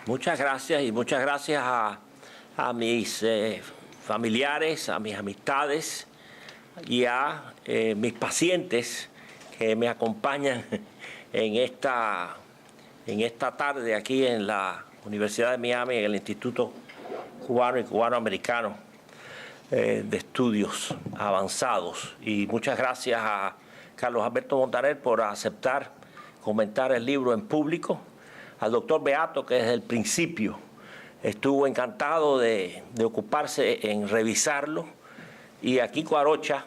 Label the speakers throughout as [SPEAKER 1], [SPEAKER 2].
[SPEAKER 1] Muchas gracias y muchas gracias a mis familiares, a mis amistades y a mis pacientes que me acompañan en esta tarde aquí en la Universidad de Miami, en el Instituto Cubano y Cubano-Americano de Estudios Avanzados. Y muchas gracias a Carlos Alberto Montaner por aceptar comentar el libro en público, al doctor Beato, que desde el principio estuvo encantado de ocuparse en revisarlo, y a Kiko Arocha,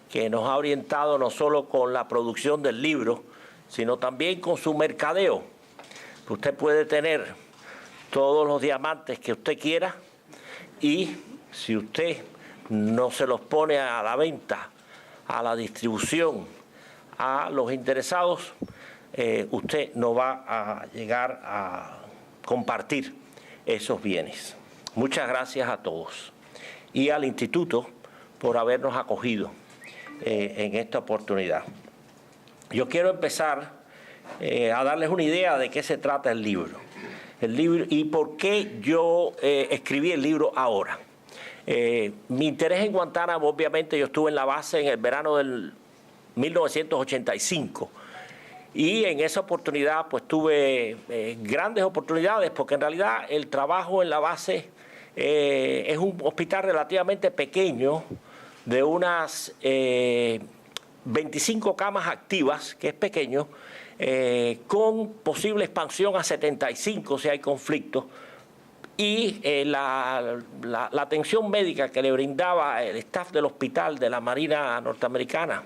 [SPEAKER 1] que nos ha orientado no solo con la producción del libro, sino también con su mercadeo. Usted puede tener todos los diamantes que usted quiera y si usted no se los pone a la venta, a la distribución, a los interesados, usted no va a llegar a compartir esos bienes. Muchas gracias a todos y al Instituto por habernos acogido en esta oportunidad. Yo quiero empezar a darles una idea de qué se trata el libro y por qué yo escribí el libro ahora. Mi interés en Guantánamo, obviamente, yo estuve en la base en el verano del 1985 y en esa oportunidad pues tuve grandes oportunidades, porque en realidad el trabajo en la base es un hospital relativamente pequeño de unas 25 camas activas, que es pequeño, con posible expansión a 75 si hay conflictos, y la atención médica que le brindaba el staff del hospital de la Marina norteamericana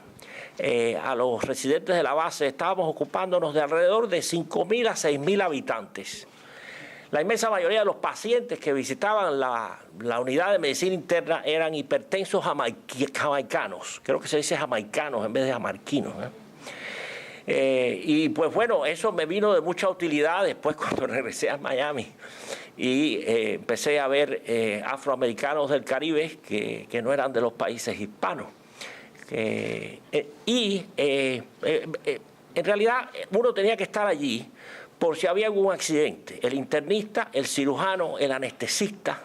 [SPEAKER 1] a los residentes de la base, estábamos ocupándonos de alrededor de 5.000 a 6.000 habitantes. La inmensa mayoría de los pacientes que visitaban la unidad de medicina interna eran hipertensos jamaicanos, creo que se dice jamaicanos en vez de jamaiquinos, y pues bueno, eso me vino de mucha utilidad después cuando regresé a Miami y empecé a ver afroamericanos del Caribe que no eran de los países hispanos. En realidad uno tenía que estar allí por si había algún accidente. El internista, el cirujano, el anestesista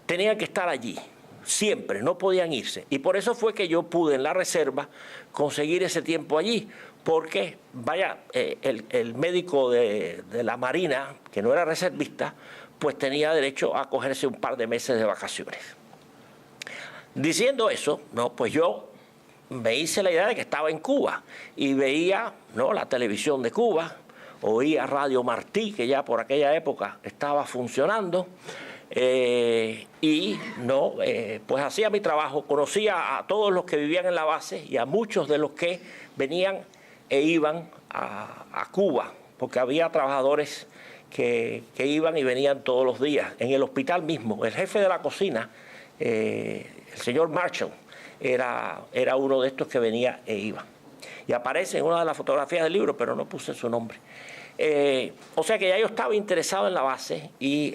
[SPEAKER 1] tenían que estar allí siempre, no podían irse. Y por eso fue que yo pude en la reserva conseguir ese tiempo allí, porque vaya, el médico de la Marina, que no era reservista, pues tenía derecho a cogerse un par de meses de vacaciones. Diciendo eso, no, pues yo me hice la idea de que estaba en Cuba y veía, ¿no?, la televisión de Cuba, oía Radio Martí, que ya por aquella época estaba funcionando, pues hacía mi trabajo, conocía a todos los que vivían en la base y a muchos de los que venían e iban a Cuba, porque había trabajadores que iban y venían todos los días. En el hospital mismo, el jefe de la cocina, el señor Marshall, era uno de estos que venía e iba. Y aparece en una de las fotografías del libro, pero no puse su nombre. O sea que ya yo estaba interesado en la base y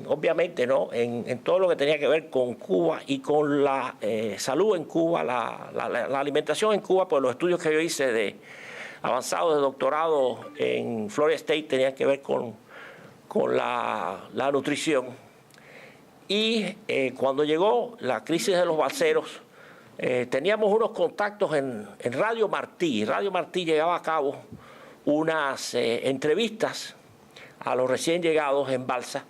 [SPEAKER 1] obviamente, ¿no?, en todo lo que tenía que ver con Cuba y con la salud en Cuba, la alimentación en Cuba, pues los estudios que yo hice de avanzado de doctorado en Florida State tenían que ver con la nutrición. Y cuando llegó la crisis de los balseros, teníamos unos contactos en Radio Martí. Radio Martí llevaba a cabo unas entrevistas a los recién llegados en balsa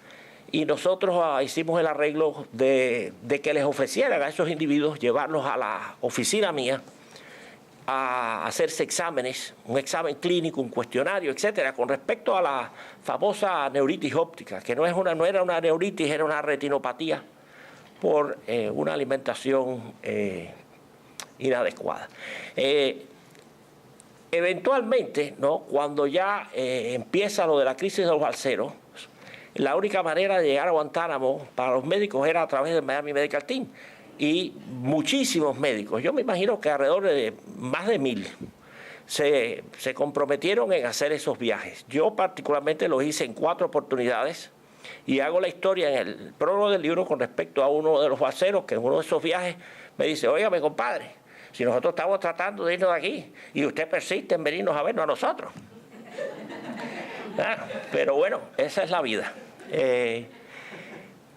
[SPEAKER 1] y nosotros hicimos el arreglo de que les ofrecieran a esos individuos llevarlos a la oficina mía a hacerse exámenes, un examen clínico, un cuestionario, etcétera, con respecto a la famosa neuritis óptica, que no era una neuritis, era una retinopatía por una alimentación inadecuada. Eventualmente, ¿no?, cuando ya empieza lo de la crisis de los balseros, la única manera de llegar a Guantánamo para los médicos era a través del Miami Medical Team. Y muchísimos médicos, yo me imagino que alrededor de más de 1.000, se comprometieron en hacer esos viajes. Yo particularmente los hice en 4 oportunidades y hago la historia en el prólogo del libro con respecto a uno de los balseros que en uno de esos viajes me dice: óigame, compadre, si nosotros estamos tratando de irnos de aquí y usted persiste en venirnos a vernos a nosotros. Pero bueno, esa es la vida.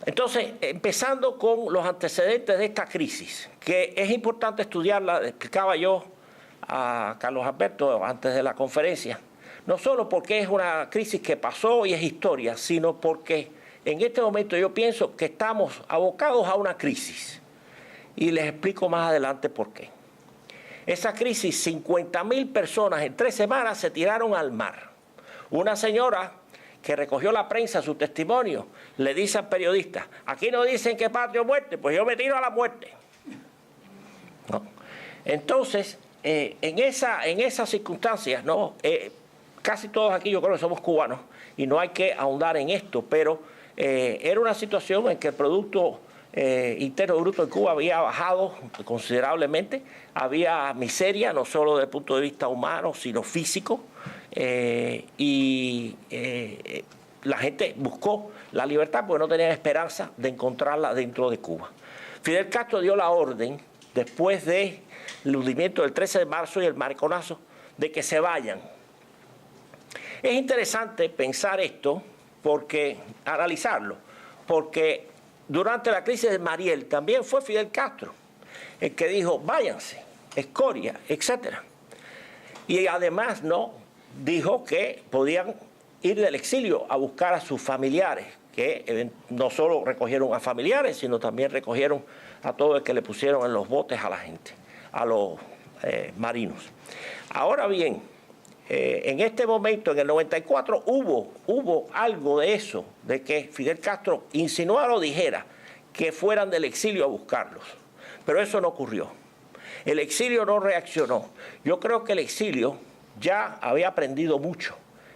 [SPEAKER 1] Entonces, empezando con los antecedentes de esta crisis, que es importante estudiarla, explicaba yo a Carlos Alberto antes de la conferencia, no solo porque es una crisis que pasó y es historia, sino porque en este momento yo pienso que estamos abocados a una crisis. Y les explico más adelante por qué. Esa crisis, 50.000 personas en 3 semanas se tiraron al mar. Una señora que recogió la prensa su testimonio le dice al periodista: aquí no dicen que patria o muerte, pues yo me tiro a la muerte. ¿No? Entonces, en esas circunstancias, ¿no? Casi todos aquí yo creo que somos cubanos y no hay que ahondar en esto, pero era una situación en que el Producto Interno Bruto en Cuba había bajado considerablemente, había miseria no solo desde el punto de vista humano, sino físico, y la gente buscó la libertad porque no tenían esperanza de encontrarla dentro de Cuba. Fidel Castro dio la orden, después del hundimiento del 13 de marzo y el mariconazo, de que se vayan. Es interesante pensar esto, analizarlo, porque durante la crisis de Mariel también fue Fidel Castro el que dijo: váyanse, escoria, etc. Y además dijo que podían ir del exilio a buscar a sus familiares, que no solo recogieron a familiares, sino también recogieron a todo el que le pusieron en los botes a la gente, a los marinos. Ahora bien, en este momento, en el 94, hubo algo de eso, de que Fidel Castro insinuara o dijera que fueran del exilio a buscarlos. Pero eso no ocurrió. El exilio no reaccionó. Yo creo que el exilio ya había aprendido mucho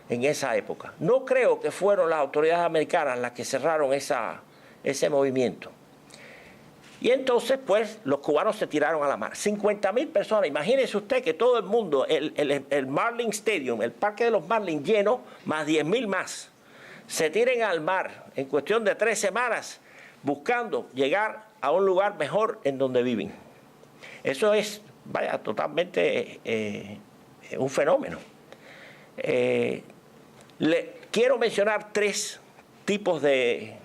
[SPEAKER 1] en esa época. No creo que fueron las autoridades americanas las que cerraron ese movimiento. Y entonces, pues, los cubanos se tiraron a la mar. 50.000 personas. Imagínese usted que todo el mundo, el Marlin Stadium, el Parque de los Marlins lleno, más 10.000 más, se tiren al mar en cuestión de 3 semanas buscando llegar a un lugar mejor en donde viven. Eso es, totalmente un fenómeno. Quiero mencionar 3 tipos de...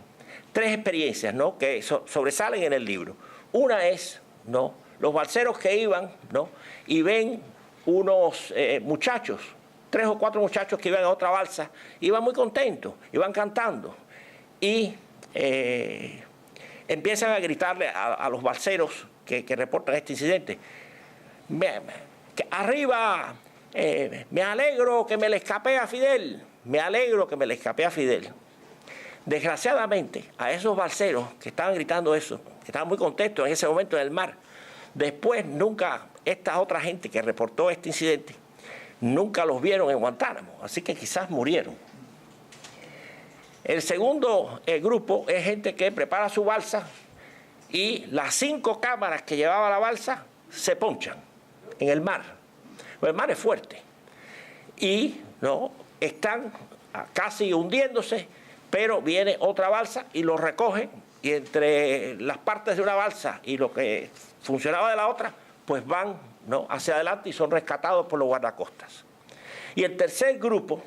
[SPEAKER 1] 3 experiencias, ¿no?, que sobresalen en el libro. Una es, los balseros que iban, y ven unos muchachos, 3 o 4 muchachos que iban a otra balsa, iban muy contentos, iban cantando, y empiezan a gritarle a los balseros que reportan este incidente: arriba, me alegro que me le escapé a Fidel, me alegro que me le escapé a Fidel. Desgraciadamente, a esos balseros que estaban gritando eso, que estaban muy contentos en ese momento en el mar, después nunca, esta otra gente que reportó este incidente, nunca los vieron en Guantánamo, así que quizás murieron. El segundo grupo es gente que prepara su balsa y las 5 cámaras que llevaba la balsa se ponchan en el mar. El mar es fuerte y están casi hundiéndose, pero viene otra balsa y los recoge, y entre las partes de una balsa y lo que funcionaba de la otra, pues van hacia adelante y son rescatados por los guardacostas. Y el tercer grupo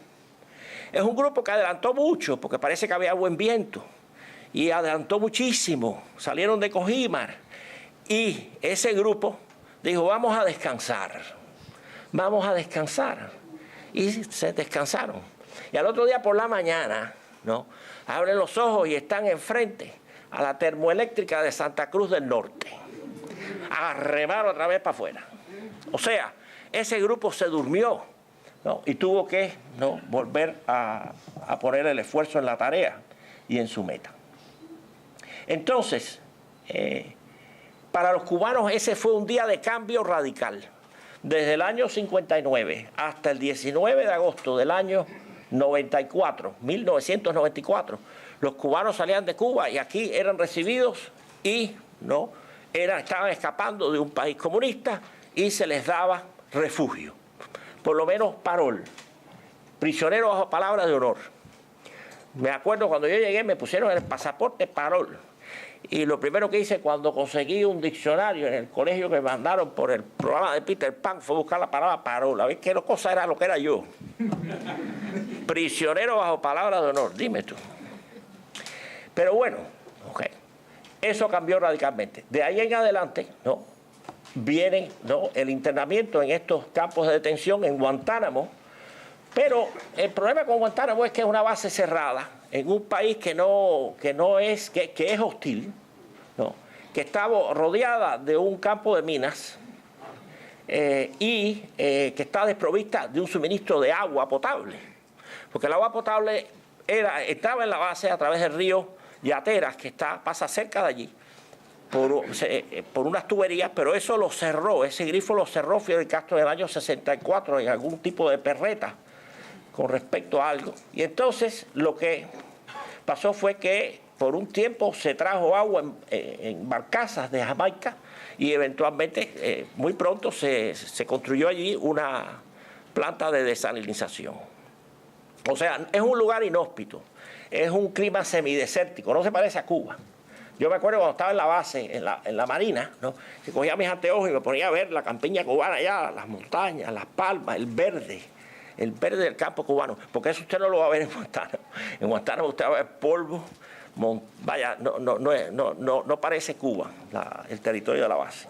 [SPEAKER 1] es un grupo que adelantó mucho, porque parece que había buen viento, y adelantó muchísimo, salieron de Cojímar, y ese grupo dijo: vamos a descansar, y se descansaron. Y al otro día por la mañana, abren los ojos y están enfrente a la termoeléctrica de Santa Cruz del Norte, a remar otra vez para afuera. O sea, ese grupo se durmió, y tuvo que volver a poner el esfuerzo en la tarea y en su meta. Entonces, para los cubanos ese fue un día de cambio radical. Desde el año 59 hasta el 19 de agosto del año 1994, los cubanos salían de Cuba y aquí eran recibidos y estaban escapando de un país comunista y se les daba refugio, por lo menos parol, prisionero bajo palabra de honor. Me acuerdo cuando yo llegué me pusieron el pasaporte parol Y lo primero que hice cuando conseguí un diccionario en el colegio que me mandaron por el programa de Peter Pan fue buscar la palabra parola. ¿Ves qué cosa era lo que era yo? Prisionero bajo palabra de honor, dime tú. Pero bueno, okay, eso cambió radicalmente. De ahí en adelante, ¿no?, viene, ¿no?, el internamiento en estos campos de detención en Guantánamo. Pero el problema con Guantánamo es que es una base cerrada en un país que es hostil, ¿no?, que está rodeada de un campo de minas y que está desprovista de un suministro de agua potable. Porque el agua potable estaba en la base a través del río Yateras, que pasa cerca de allí, por unas tuberías, pero eso lo cerró, ese grifo lo cerró Fidel Castro en el año 64 en algún tipo de perreta con respecto a algo. Y entonces lo que pasó fue que por un tiempo se trajo agua en barcazas de Jamaica y eventualmente muy pronto se construyó allí una planta de desalinización. O sea, es un lugar inhóspito, es un clima semidesértico, no se parece a Cuba. Yo me acuerdo cuando estaba en la base, en la Marina, ¿no?, que cogía mis anteojos y me ponía a ver la campiña cubana allá, las montañas, las palmas, el verde del campo cubano, porque eso usted no lo va a ver en Guantánamo. En Guantánamo usted va a ver polvo, vaya, no parece Cuba, el territorio de la base.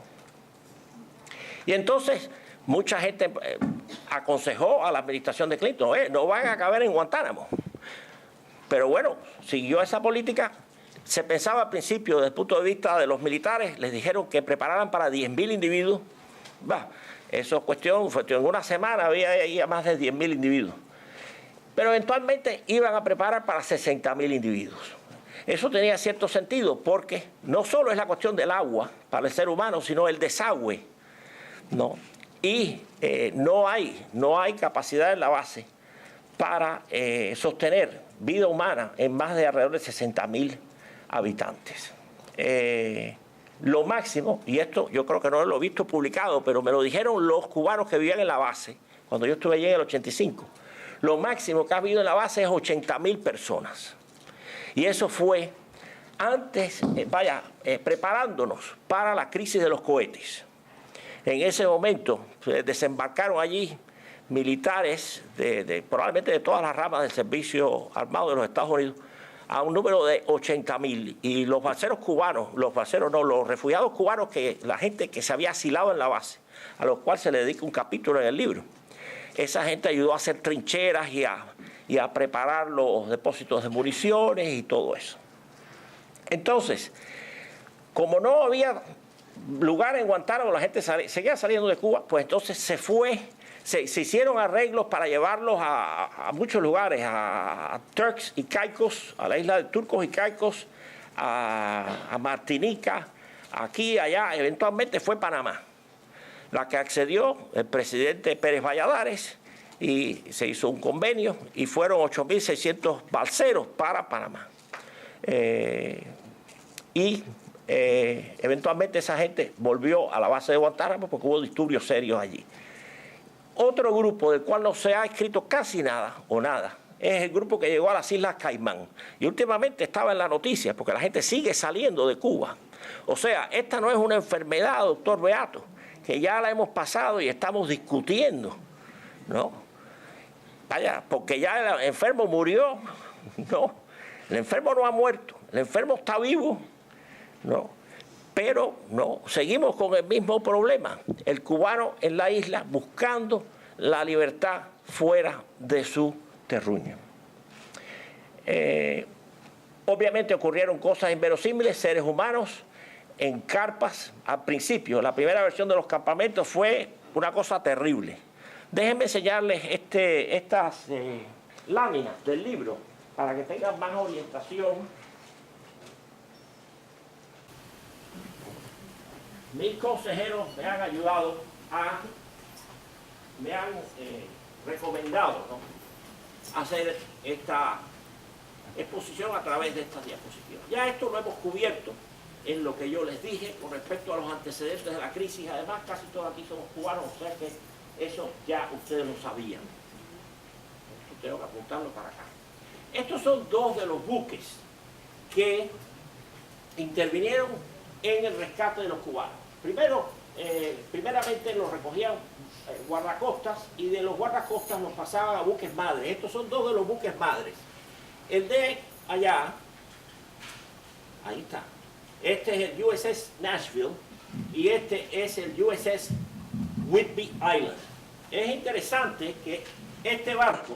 [SPEAKER 1] Y entonces mucha gente aconsejó a la administración de Clinton, no van a caber en Guantánamo. Pero bueno, siguió esa política. Se pensaba al principio, desde el punto de vista de los militares, les dijeron que prepararan para 10.000 individuos. Eso es cuestión, en una semana había más de 10.000 individuos. Pero eventualmente iban a preparar para 60.000 individuos. Eso tenía cierto sentido porque no solo es la cuestión del agua para el ser humano, sino el desagüe, ¿no? Y no hay capacidad en la base para sostener vida humana en más de alrededor de 60.000 habitantes. Lo máximo, y esto yo creo que no lo he visto publicado, pero me lo dijeron los cubanos que vivían en la base, cuando yo estuve allí en el 85, lo máximo que ha habido en la base es 80.000 personas. Y eso fue antes, preparándonos para la crisis de los cohetes. En ese momento desembarcaron allí militares probablemente de todas las ramas del servicio armado de los Estados Unidos, a un número de 80.000. Y los balseros cubanos, los refugiados cubanos, la gente que se había asilado en la base, a los cuales se le dedica un capítulo en el libro, esa gente ayudó a hacer trincheras y a preparar los depósitos de municiones y todo eso. Entonces, como no había lugar en Guantánamo, la gente seguía saliendo de Cuba, pues entonces se hicieron arreglos para llevarlos a muchos lugares, a Turks y Caicos, a la isla de Turcos y Caicos, a Martinica, aquí, allá. Eventualmente fue Panamá la que accedió el presidente Pérez Valladares y se hizo un convenio y fueron 8.600 balseros para Panamá. Eventualmente esa gente volvió a la base de Guantánamo porque hubo disturbios serios allí. Otro grupo del cual no se ha escrito casi nada o nada es el grupo que llegó a las Islas Caimán. Y últimamente estaba en la noticia porque la gente sigue saliendo de Cuba. O sea, esta no es una enfermedad, doctor Beato, que ya la hemos pasado y estamos discutiendo, ¿no? Vaya, porque ya el enfermo murió, no. El enfermo no ha muerto, el enfermo está vivo, ¿no? Pero no, seguimos con el mismo problema. El cubano en la isla buscando la libertad fuera de su terruño. Obviamente ocurrieron cosas inverosímiles, seres humanos en carpas al principio. La primera versión de los campamentos fue una cosa terrible. Déjenme enseñarles estas láminas del libro para que tengan más orientación. Mis consejeros me han ayudado me han recomendado, ¿no?, hacer esta exposición a través de estas diapositivas. Ya esto lo hemos cubierto en lo que yo les dije con respecto a los antecedentes de la crisis. Además, casi todos aquí somos cubanos, o sea que eso ya ustedes lo sabían. Esto tengo que apuntarlo para acá. Estos son dos de los buques que intervinieron en el rescate de los cubanos. Primeramente los recogían guardacostas y de los guardacostas los pasaban a buques madres. Estos son dos de los buques madres. El de allá, ahí está, este es el USS Nashville y este es el USS Whidbey Island. Es interesante que este barco,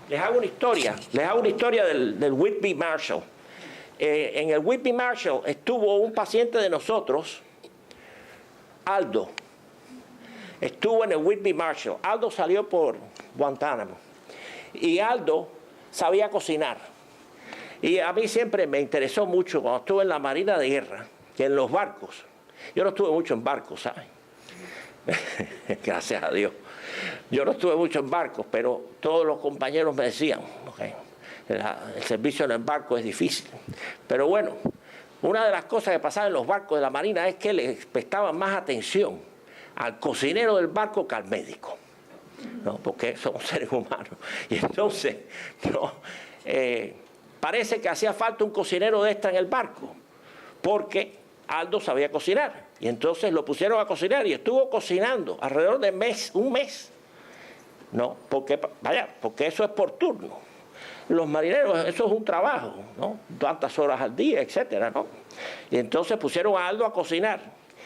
[SPEAKER 1] les hago una historia del Whidbey Marshall. En el Whidbey Marshall estuvo un paciente de nosotros, Aldo. Estuvo en el Whidbey Marshall. Aldo salió por Guantánamo. Y Aldo sabía cocinar. Y a mí siempre me interesó mucho cuando estuve en la Marina de Guerra, que en los barcos. Yo no estuve mucho en barcos, ¿sabes? Gracias a Dios. Yo no estuve mucho en barcos, pero todos los compañeros me decían, okay, el servicio en el barco es difícil. Pero bueno, una de las cosas que pasaba en los barcos de la Marina es que les prestaban más atención al cocinero del barco que al médico, ¿no? Porque somos seres humanos. Y entonces, no, parece que hacía falta un cocinero de esta en el barco, porque Aldo sabía cocinar. Y entonces lo pusieron a cocinar y estuvo cocinando alrededor de un mes. No, porque eso es por turno. Los marineros, eso es un trabajo, ¿no? Tantas horas al día, etcétera, ¿no? Y entonces pusieron a Aldo a cocinar.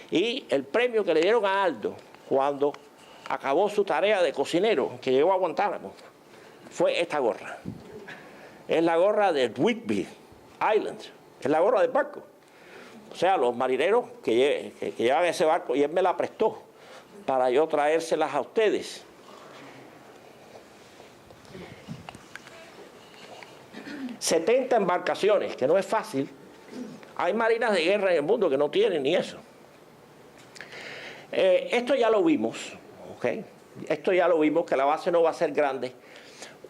[SPEAKER 1] Y el premio que le dieron a Aldo cuando acabó su tarea de cocinero, que llegó a Guantánamo, fue esta gorra. Es la gorra de Whidbey Island, es la gorra del barco. O sea, los marineros que llevan ese barco, y él me la prestó para yo traérselas a ustedes. ...70 embarcaciones, que no es fácil. Hay marinas de guerra en el mundo que no tienen ni eso. Esto ya lo vimos, ¿ok? Esto ya lo vimos, que la base no va a ser grande.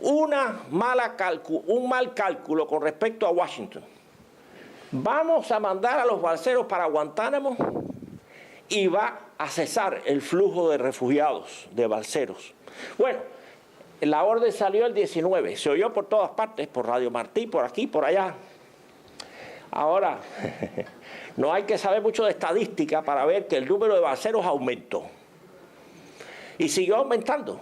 [SPEAKER 1] Un mal cálculo con respecto a Washington. Vamos a mandar a los balseros para Guantánamo y va a cesar el flujo de refugiados, de balseros. Bueno, la orden salió el 19, se oyó por todas partes, por Radio Martí, por aquí, por allá. Ahora, no hay que saber mucho de estadística para ver que el número de balseros aumentó. Y siguió aumentando.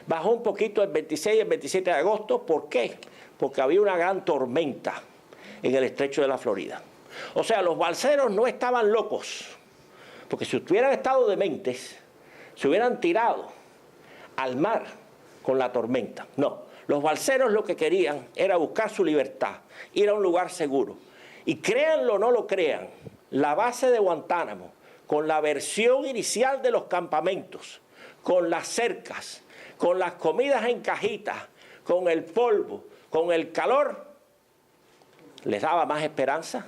[SPEAKER 1] Bajó un poquito el 26 y el 27 de agosto. ¿Por qué? Porque había una gran tormenta en el estrecho de la Florida. O sea, los balseros no estaban locos, porque si hubieran estado dementes, se hubieran tirado al mar con la tormenta. No, los balseros lo que querían era buscar su libertad, ir a un lugar seguro. Y créanlo o no lo crean, la base de Guantánamo, con la versión inicial de los campamentos, con las cercas, con las comidas en cajitas, con el polvo, con el calor, les daba más esperanza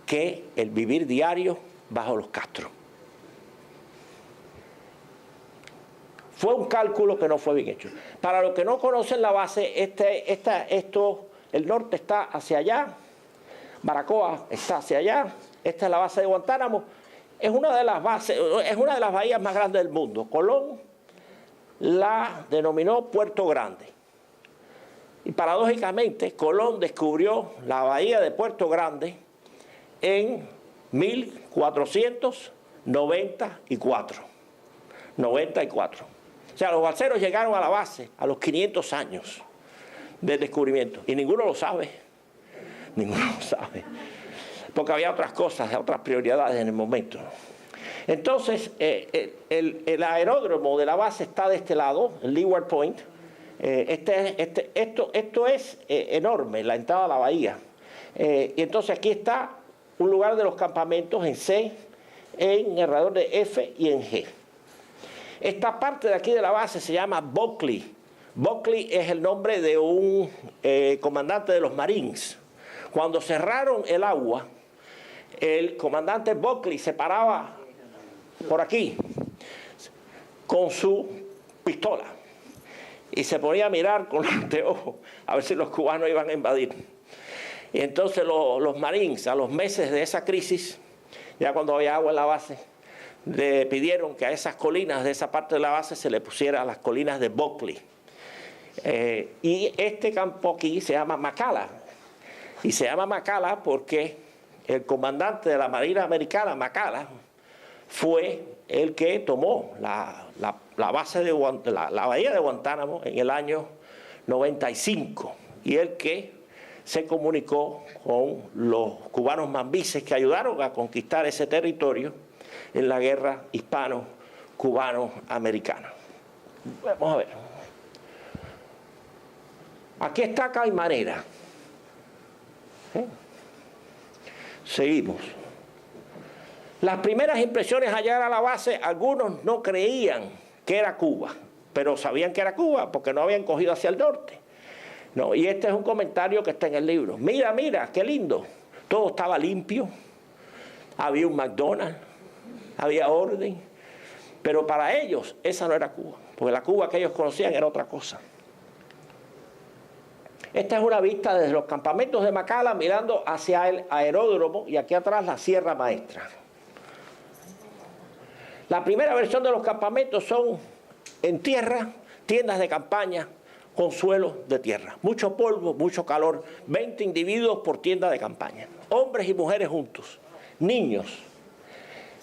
[SPEAKER 1] que el vivir diario bajo los castros. Fue un cálculo que no fue bien hecho. Para los que no conocen la base, el norte está hacia allá, Baracoa está hacia allá, esta es la base de Guantánamo. Es una de las bahías más grandes del mundo. Colón la denominó Puerto Grande. Y paradójicamente, Colón descubrió la bahía de Puerto Grande en 1494. O sea, los balseros llegaron a la base a los 500 años del descubrimiento. Y ninguno lo sabe. Ninguno lo sabe. Porque había otras cosas, otras prioridades en el momento. Entonces, el aeródromo de la base está de este lado, el Leeward Point. Esto es enorme, la entrada a la bahía. Y entonces aquí está un lugar de los campamentos en C, en alrededor de F y en G. Esta parte de aquí de la base se llama Buckley. Buckley es el nombre de un comandante de los Marines. Cuando cerraron el agua, el comandante Buckley se paraba por aquí con su pistola y se ponía a mirar con los anteojos a ver si los cubanos iban a invadir. Y entonces los Marines, a los meses de esa crisis, ya cuando había agua en la base, le pidieron que a esas colinas de esa parte de la base se le pusiera las colinas de Buckley. Y este campo aquí se llama McCalla. Y se llama McCalla porque el comandante de la Marina Americana, McCalla, fue el que tomó la base de la bahía de Guantánamo en el año 95 y el que se comunicó con los cubanos mambises que ayudaron a conquistar ese territorio en la guerra hispano-cubano-americana. Vamos a ver. Aquí está Caimanera. Seguimos. Las primeras impresiones al llegar a la base, algunos no creían que era Cuba, pero sabían que era Cuba porque no habían cogido hacia el norte. No, y este es un comentario que está en el libro. Mira, mira, qué lindo. Todo estaba limpio. Había un McDonald's, había orden. Pero para ellos esa no era Cuba, porque la Cuba que ellos conocían era otra cosa. Esta es una vista desde los campamentos de McCalla mirando hacia el aeródromo y aquí atrás la Sierra Maestra. La primera versión de los campamentos son en tierra, tiendas de campaña con suelo de tierra. Mucho polvo, mucho calor, 20 individuos por tienda de campaña. Hombres y mujeres juntos, niños.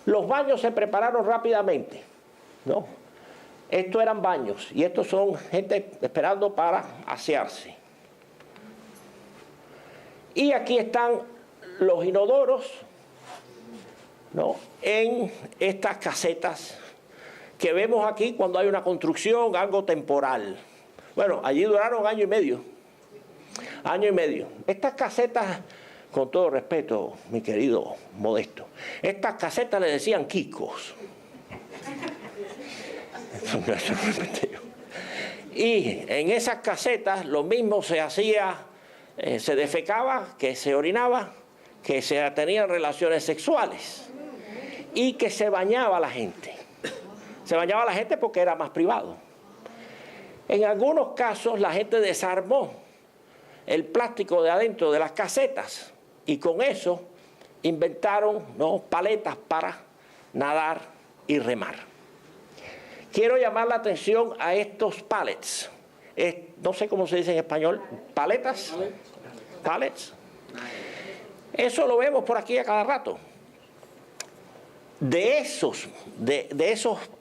[SPEAKER 1] Los baños se prepararon rápidamente, ¿no? Estos eran baños y estos son gente esperando para asearse. Y aquí están los inodoros, ¿no?, en estas casetas que vemos aquí cuando hay una construcción, algo temporal. Bueno, allí duraron año y medio. Año y medio. Estas casetas, con todo respeto, mi querido Modesto, estas casetas le decían quicos. Y en esas casetas lo mismo se hacía, se defecaba, que se orinaba, que se tenían relaciones sexuales y que se bañaba la gente. Se bañaba la gente porque era más privado. En algunos casos la gente desarmó el plástico de adentro de las casetas y con eso inventaron, ¿no?, paletas para nadar y remar. Quiero llamar la atención a estos pallets. No sé cómo se dice en español. ¿Paletas? ¿Pallets? Eso lo vemos por aquí a cada rato. De esos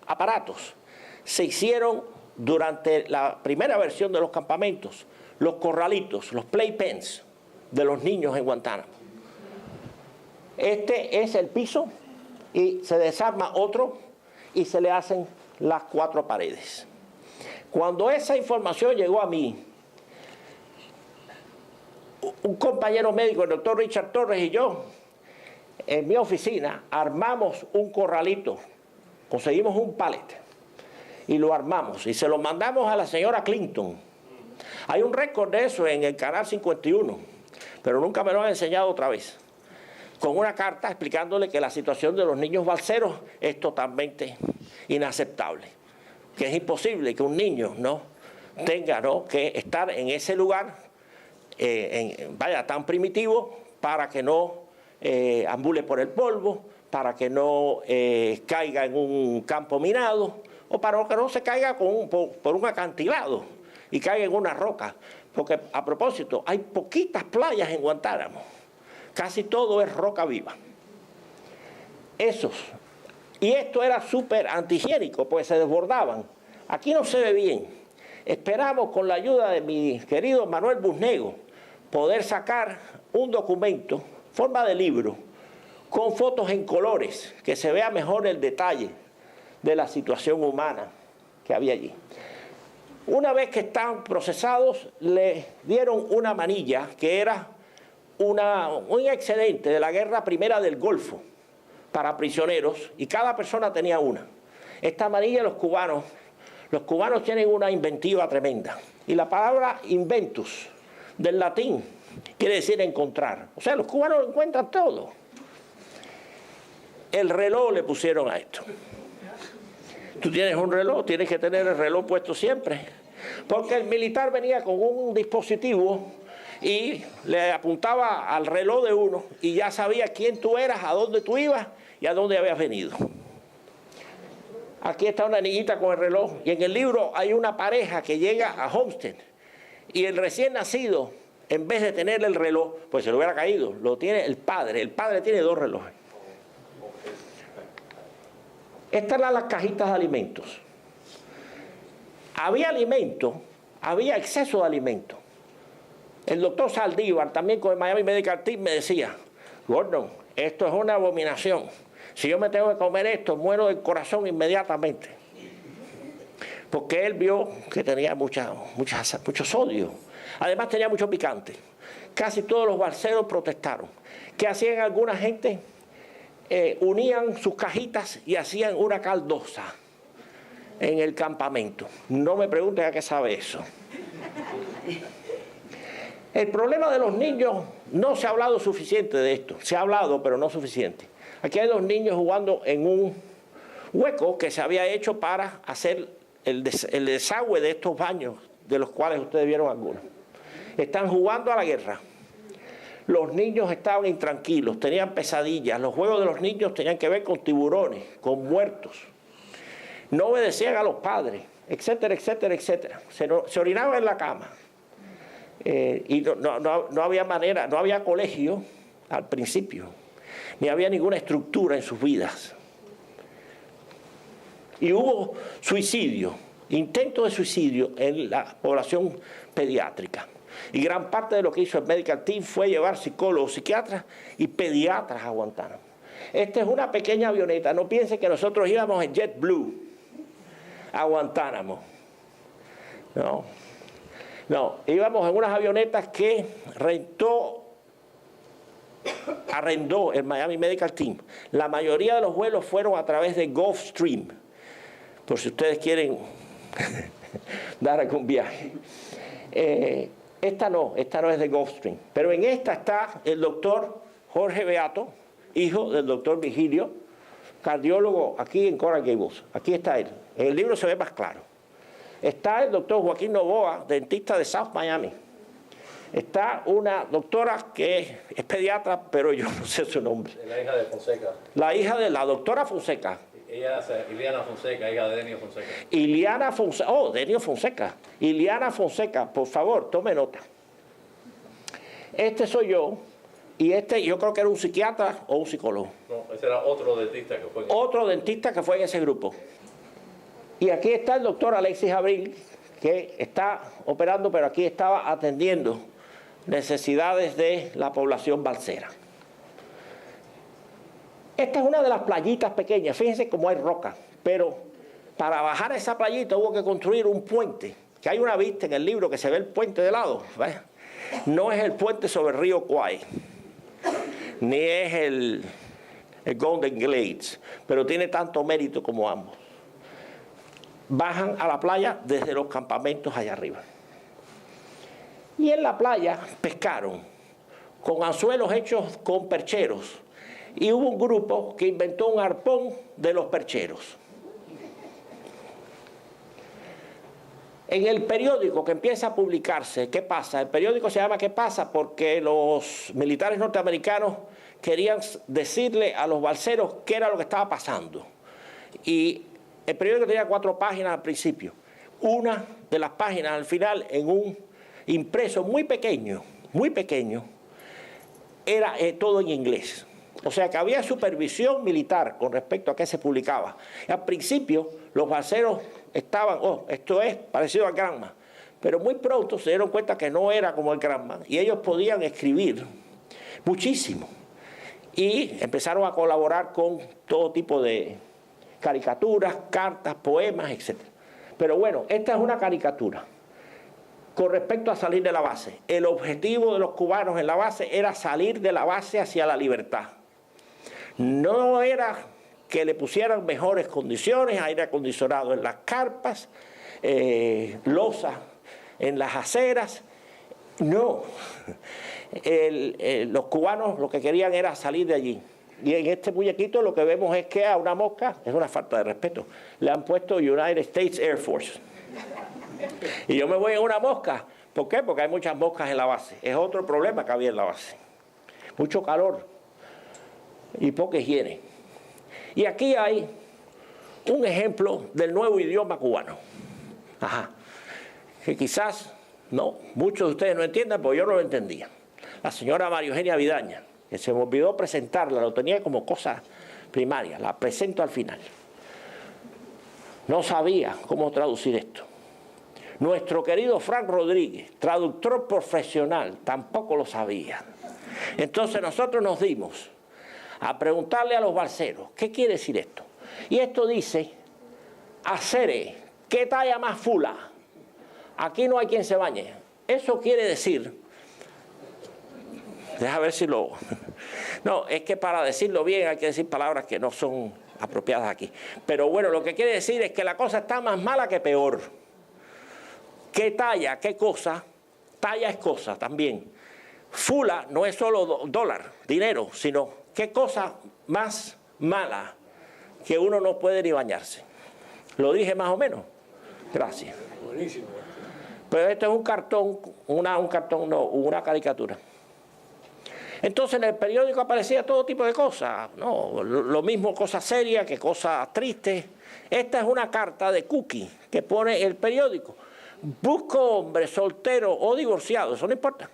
[SPEAKER 1] aparatos se hicieron durante la primera versión de los campamentos los corralitos, los playpens de los niños en Guantánamo. Este es el piso y se desarma otro y se le hacen las 4 paredes. Cuando esa información llegó a mí, un compañero médico, el doctor Richard Torres, y yo, en mi oficina, armamos un corralito, conseguimos un pallet y lo armamos y se lo mandamos a la señora Clinton. Hay un récord de eso en el canal 51, pero nunca me lo han enseñado otra vez, con una carta explicándole que la situación de los niños balseros es totalmente inaceptable, que es imposible que un niño no tenga, ¿no?, que estar en ese lugar tan primitivo para que no ambule por el polvo, para que no caiga en un campo minado o para que no se caiga por un acantilado y caiga en una roca, porque a propósito hay poquitas playas en Guantánamo, casi todo es roca viva. Y esto era súper antihigiénico, pues se desbordaban. Aquí no se ve bien. Esperamos con la ayuda de mi querido Manuel Busnego poder sacar un documento, forma de libro, con fotos en colores, que se vea mejor el detalle de la situación humana que había allí. Una vez que estaban procesados, le dieron una manilla que era un excedente de la guerra primera del Golfo para prisioneros, y cada persona tenía una. Esta manilla los cubanos tienen una inventiva tremenda. Y la palabra inventus, del latín, quiere decir encontrar. O sea, los cubanos encuentran todo. El reloj le pusieron a esto. Tú tienes un reloj, tienes que tener el reloj puesto siempre. Porque el militar venía con un dispositivo y le apuntaba al reloj de uno y ya sabía quién tú eras, a dónde tú ibas y a dónde habías venido. Aquí está una niñita con el reloj y en el libro hay una pareja que llega a Homestead y el recién nacido en vez de tener el reloj, pues se le hubiera caído, lo tiene el padre tiene 2 relojes. Estas eran las cajitas de alimentos. Había alimento, había exceso de alimento. El doctor Saldívar, también con el Miami Medical Team, me decía, Gordon, esto es una abominación. Si yo me tengo que comer esto, muero del corazón inmediatamente. Porque él vio que tenía mucho sodio. Además tenía mucho picante. Casi todos los balseros protestaron. ¿Qué hacían alguna gente? Unían sus cajitas y hacían una caldosa en el campamento. No me pregunten a qué sabe eso. El problema de los niños, no se ha hablado suficiente de esto. Se ha hablado, pero no suficiente. Aquí hay 2 niños jugando en un hueco que se había hecho para hacer el desagüe de estos baños, de los cuales ustedes vieron algunos. Están jugando a la guerra. Los niños estaban intranquilos, tenían pesadillas. Los juegos de los niños tenían que ver con tiburones, con muertos. No obedecían a los padres, etcétera, etcétera, etcétera. Se orinaban en la cama. Y no había manera, no había colegio al principio, ni había ninguna estructura en sus vidas. Y hubo suicidio, intentos de suicidio en la población pediátrica. Y gran parte de lo que hizo el Medical Team fue llevar psicólogos, psiquiatras y pediatras a Guantánamo. Esta es una pequeña avioneta. No piensen que nosotros íbamos en JetBlue a Guantánamo. No, íbamos en unas avionetas que arrendó el Miami Medical Team. La mayoría de los vuelos fueron a través de Gulfstream, por si ustedes quieren dar algún viaje. Esta no es de Gulfstream, pero en esta está el doctor Jorge Beato, hijo del doctor Vigilio, cardiólogo aquí en Coral Gables. Aquí está él. En el libro se ve más claro. Está el doctor Joaquín Novoa, dentista de South Miami. Está una doctora que es pediatra, pero yo no sé su nombre.
[SPEAKER 2] La hija de Fonseca.
[SPEAKER 1] La hija de la doctora Fonseca.
[SPEAKER 2] Ella es Iliana Fonseca, hija de Denio Fonseca.
[SPEAKER 1] Iliana Fonseca. Oh, Denio Fonseca. Iliana Fonseca, por favor, tome nota. Este soy yo. Y yo creo que era un psiquiatra o un psicólogo.
[SPEAKER 2] No, ese era otro dentista que fue.
[SPEAKER 1] Otro dentista que fue en ese grupo. Y aquí está el doctor Alexis Abril, que está operando, pero aquí estaba atendiendo necesidades de la población balsera. Esta es una de las playitas pequeñas. Fíjense cómo hay roca, pero para bajar a esa playita hubo que construir un puente, que hay una vista en el libro que se ve el puente de lado. ¿Ves? No es el puente sobre el río Kwai, ni es el Golden Glades, pero tiene tanto mérito como ambos. Bajan a la playa desde los campamentos allá arriba. Y en la playa pescaron con anzuelos hechos con percheros. Y hubo un grupo que inventó un arpón de los percheros. En el periódico que empieza a publicarse, ¿qué pasa? El periódico se llama ¿Qué pasa? Porque los militares norteamericanos querían decirle a los balseros qué era lo que estaba pasando. Y el periódico tenía 4 páginas al principio. Una de las páginas al final, en un impreso muy pequeño, era todo en inglés. O sea que había supervisión militar con respecto a qué se publicaba. Al principio los balseros estaban, esto es parecido al Granma, pero muy pronto se dieron cuenta que no era como el Granma y ellos podían escribir muchísimo. Y empezaron a colaborar con todo tipo de caricaturas, cartas, poemas, etc. Pero bueno, esta es una caricatura con respecto a salir de la base. El objetivo de los cubanos en la base era salir de la base hacia la libertad. No era que le pusieran mejores condiciones, aire acondicionado en las carpas, losas en las aceras. No. Los cubanos lo que querían era salir de allí. Y en este muñequito lo que vemos es que a una mosca, es una falta de respeto, le han puesto United States Air Force. Y yo me voy en una mosca. ¿Por qué? Porque hay muchas moscas en la base. Es otro problema que había en la base. Mucho calor y poca higiene. Y aquí hay un ejemplo del nuevo idioma cubano. Que quizás No, muchos de ustedes no entiendan, porque yo no lo entendía. La señora María Eugenia Vidaña, que se me olvidó presentarla, lo tenía como cosa primaria, la presento al final. No sabía cómo traducir esto. Nuestro querido Frank Rodríguez, traductor profesional, tampoco lo sabía. Entonces nosotros nos dimos a preguntarle a los balseros, ¿qué quiere decir esto? Y esto dice, acere, ¿qué talla más fula? Aquí no hay quien se bañe. Eso quiere decir, deja ver si lo... No, es que para decirlo bien hay que decir palabras que no son apropiadas aquí. Pero bueno, lo que quiere decir es que la cosa está más mala que peor. ¿Qué talla? ¿Qué cosa? Talla es cosa también. Fula no es solo dólar, dinero, sino qué cosa más mala que uno no puede ni bañarse. ¿Lo dije más o menos? Gracias.
[SPEAKER 2] Buenísimo.
[SPEAKER 1] Pero esto es un cartón, una caricatura. Entonces en el periódico aparecía todo tipo de cosas, no, lo mismo cosas serias que cosas tristes. Esta es una carta de Cookie que pone el periódico. Busco hombre soltero o divorciado, eso no importa.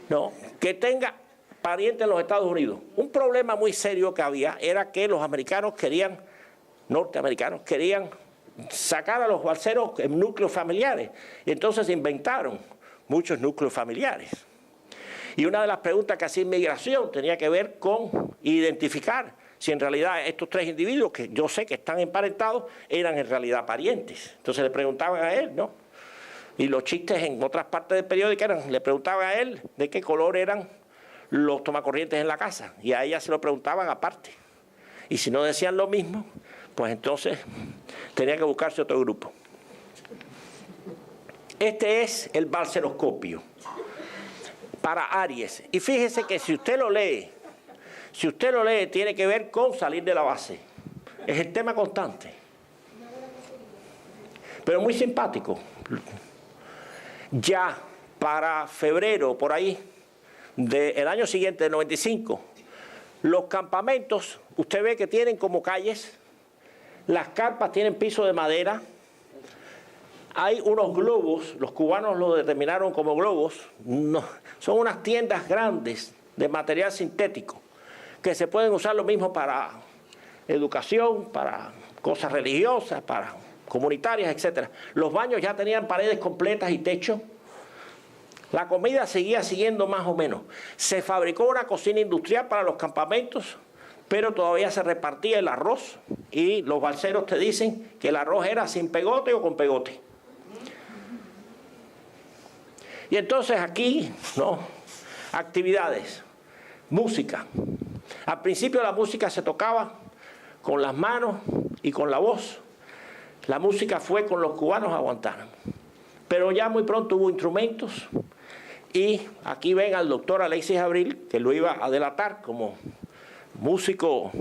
[SPEAKER 1] No, que tenga pariente en los Estados Unidos. Un problema muy serio que había era que los norteamericanos querían sacar a los balseros en núcleos familiares. Y entonces inventaron muchos núcleos familiares. Y una de las preguntas que hacía inmigración tenía que ver con identificar si en realidad estos tres individuos, que yo sé que están emparentados, eran en realidad parientes. Entonces le preguntaban a él, ¿no? Y los chistes en otras partes del periódico le preguntaban a él de qué color eran los tomacorrientes en la casa. Y a ella se lo preguntaban aparte. Y si no decían lo mismo, pues entonces tenía que buscarse otro grupo. Este es el balseroscopio para Aries. Y fíjese que si usted lo lee, tiene que ver con salir de la base. Es el tema constante. Pero muy simpático. Ya para febrero, por ahí, del año siguiente, del 95, los campamentos, usted ve que tienen como calles, las carpas tienen piso de madera, hay unos globos, los cubanos lo determinaron como globos, no, son unas tiendas grandes de material sintético, que se pueden usar lo mismo para educación, para cosas religiosas, para comunitarias, etc. Los baños ya tenían paredes completas y techo. La comida seguía siguiendo más o menos. Se fabricó una cocina industrial para los campamentos, pero todavía se repartía el arroz y los balseros te dicen que el arroz era sin pegote o con pegote. Y entonces aquí, ¿no? Actividades, música. Al principio la música se tocaba con las manos y con la voz. La música fue con los cubanos a Guantánamo. Pero ya muy pronto hubo instrumentos y aquí ven al doctor Alexis Abril, que lo iba a delatar como músico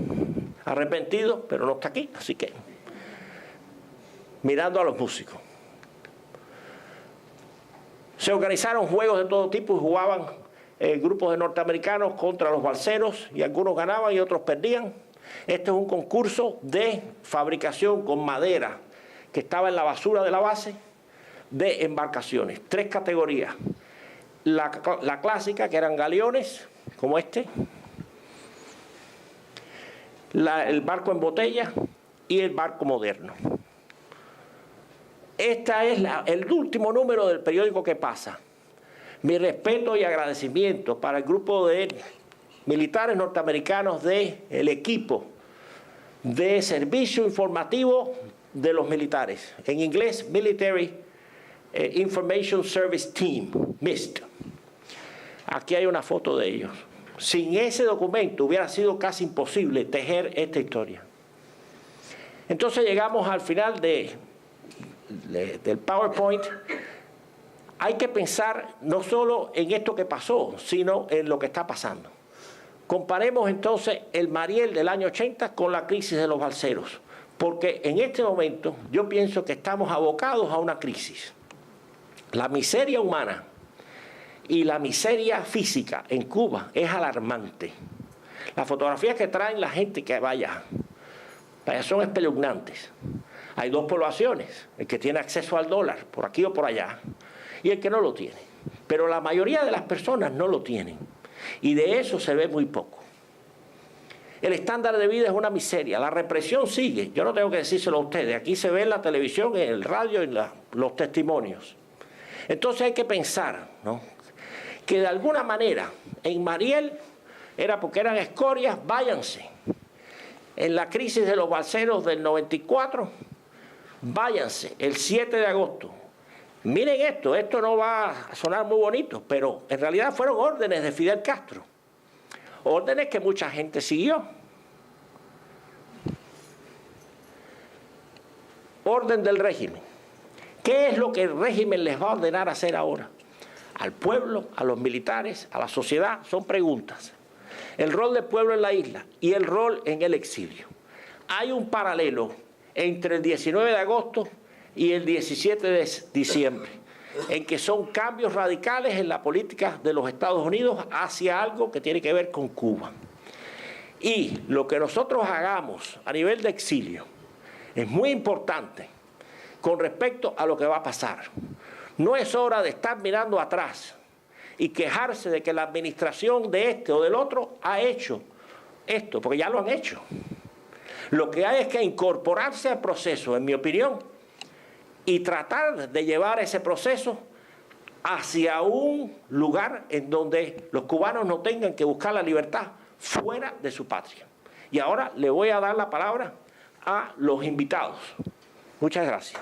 [SPEAKER 1] arrepentido, pero no está aquí, así que mirando a los músicos. Se organizaron juegos de todo tipo y jugaban grupos de norteamericanos contra los balseros y algunos ganaban y otros perdían. Este es un concurso de fabricación con madera que estaba en la basura de la base de embarcaciones. 3 categorías. La clásica, que eran galeones, como este, el barco en botella y el barco moderno. Este es el último número del periódico que pasa. Mi respeto y agradecimiento para el grupo de militares norteamericanos del equipo de servicio informativo de los militares. En inglés, Military Information Service Team, MIST. Aquí hay una foto de ellos. Sin ese documento hubiera sido casi imposible tejer esta historia. Entonces llegamos al final del PowerPoint. Hay que pensar no solo en esto que pasó, sino en lo que está pasando. Comparemos entonces el Mariel del año 80 con la crisis de los balseros, porque en este momento yo pienso que estamos abocados a una crisis. La miseria humana y la miseria física en Cuba es alarmante. Las fotografías que traen la gente que vaya son espeluznantes. Hay 2 poblaciones, el que tiene acceso al dólar, por aquí o por allá, y el que no lo tiene. Pero la mayoría de las personas no lo tienen. Y de eso se ve muy poco. El estándar de vida es una miseria. La represión sigue. Yo no tengo que decírselo a ustedes. Aquí se ve en la televisión, en el radio, en los testimonios. Entonces hay que pensar, ¿no?, que de alguna manera en Mariel era porque eran escorias, váyanse. En la crisis de los balseros del 94, váyanse, el 7 de agosto. Miren esto no va a sonar muy bonito, pero en realidad fueron órdenes de Fidel Castro. Órdenes que mucha gente siguió. Orden del régimen. ¿Qué es lo que el régimen les va a ordenar hacer ahora? Al pueblo, a los militares, a la sociedad, son preguntas. El rol del pueblo en la isla y el rol en el exilio. Hay un paralelo entre el 19 de agosto y el 17 de diciembre, en que son cambios radicales en la política de los Estados Unidos hacia algo que tiene que ver con Cuba. Y lo que nosotros hagamos a nivel de exilio es muy importante con respecto a lo que va a pasar. No es hora de estar mirando atrás y quejarse de que la administración de este o del otro ha hecho esto, porque ya lo han hecho. Lo que hay es que incorporarse al proceso, en mi opinión, y tratar de llevar ese proceso hacia un lugar en donde los cubanos no tengan que buscar la libertad fuera de su patria. Y ahora le voy a dar la palabra a los invitados. Muchas gracias.